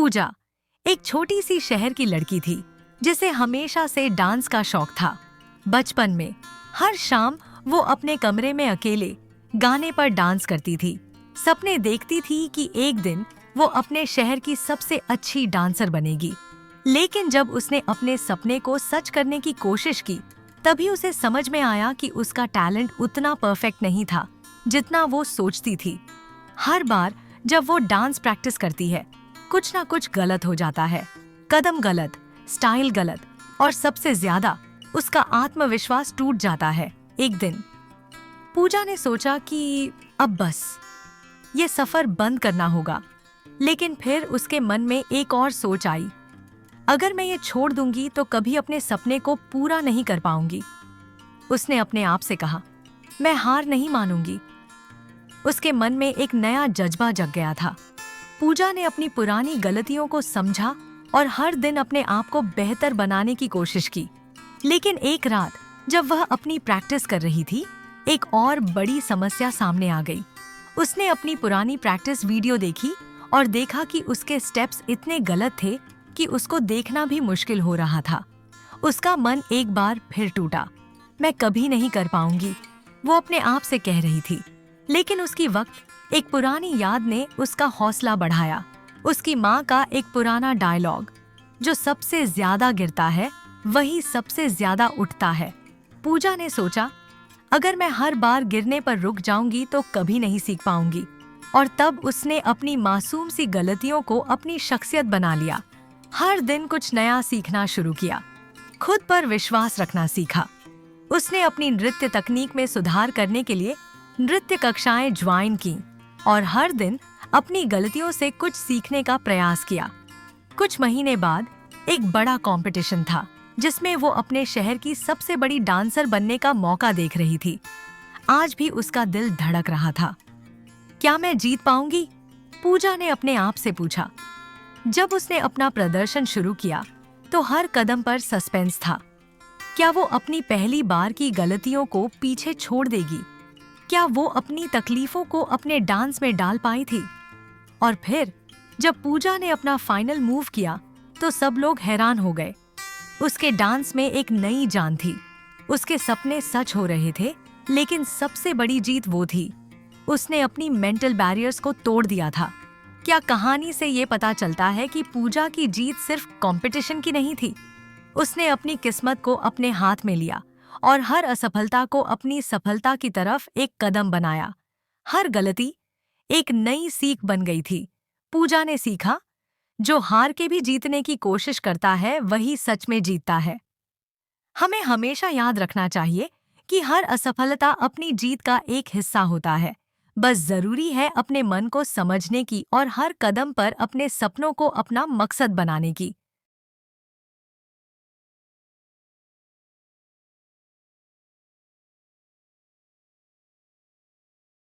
पूजा एक छोटी सी शहर की लड़की थी जिसे हमेशा से डांस का शौक था। बचपन में हर शाम वो अपने कमरे में अकेले गाने पर डांस करती थी। सपने देखती थी कि एक दिन वो अपने शहर की सबसे अच्छी डांसर बनेगी। लेकिन जब उसने अपने सपने को सच करने की कोशिश की, तभी उसे समझ में आया कि उसका टैलेंट उतना परफेक्ट नहीं था जितना वो सोचती थी। हर बार जब वो डांस प्रैक्टिस करती है, कुछ ना कुछ गलत हो जाता है। कदम गलत, स्टाइल गलत और सबसे ज्यादा उसका आत्मविश्वास टूट जाता है। एक दिन पूजा ने सोचा कि अब बस ये सफर बंद करना होगा। लेकिन फिर उसके मन में एक और सोच आई, अगर मैं ये छोड़ दूंगी तो कभी अपने सपने को पूरा नहीं कर पाऊंगी। उसने अपने आप से कहा, मैं हार नहीं मानूंगी। उसके मन में एक नया जज्बा जग गया था। पूजा ने अपनी पुरानी गलतियों को समझा और हर दिन अपने आप को बेहतर बनाने की कोशिश की। लेकिन एक रात जब वह अपनी प्रैक्टिस कर रही थी, एक और बड़ी समस्या सामने आ गई। उसने अपनी पुरानी प्रैक्टिस वीडियो देखी और देखा कि उसके स्टेप्स इतने गलत थे कि उसको देखना भी मुश्किल हो रहा था। उसका मन एक बार फिर टूटा। मैं कभी नहीं कर पाऊंगी, वो अपने आप से कह रही थी। लेकिन उसकी वक्त एक पुरानी याद ने उसका हौसला बढ़ाया। उसकी माँ का एक पुराना डायलॉग, जो सबसे ज्यादा गिरता है वही सबसे ज्यादा उठता है। पूजा ने सोचा, अगर मैं हर बार गिरने पर रुक जाऊंगी तो कभी नहीं सीख पाऊंगी। और तब उसने अपनी मासूम सी गलतियों को अपनी शख्सियत बना लिया। हर दिन कुछ नया सीखना शुरू किया, खुद पर विश्वास रखना सीखा। उसने अपनी नृत्य तकनीक में सुधार करने के लिए नृत्य कक्षाएं ज्वाइन की और हर दिन अपनी गलतियों से कुछ सीखने का प्रयास किया। कुछ महीने बाद एक बड़ा कंपटीशन था जिसमें वो अपने शहर की सबसे बड़ी डांसर बनने का मौका देख रही थी। आज भी उसका दिल धड़क रहा था। क्या मैं जीत पाऊंगी? पूजा ने अपने आप से पूछा। जब उसने अपना प्रदर्शन शुरू किया तो हर कदम पर सस्पेंस था। क्या वो अपनी पहली बार की गलतियों को पीछे छोड़ देगी? क्या वो अपनी तकलीफों को अपने डांस में डाल पाई थी? और फिर जब पूजा ने अपना फाइनल मूव किया तो सब लोग हैरान हो गए। उसके डांस में एक नई जान थी। उसके सपने सच हो रहे थे, लेकिन सबसे बड़ी जीत वो थी, उसने अपनी मेंटल बैरियर्स को तोड़ दिया था। क्या कहानी से ये पता चलता है कि पूजा की जीत सिर्फ कंपटीशन की नहीं थी। उसने अपनी किस्मत को अपने हाथ में लिया और हर असफलता को अपनी सफलता की तरफ एक कदम बनाया। हर गलती एक नई सीख बन गई थी। पूजा ने सीखा, जो हार के भी जीतने की कोशिश करता है वही सच में जीतता है। हमें हमेशा याद रखना चाहिए कि हर असफलता अपनी जीत का एक हिस्सा होता है। बस जरूरी है अपने मन को समझने की और हर कदम पर अपने सपनों को अपना मकसद बनाने की।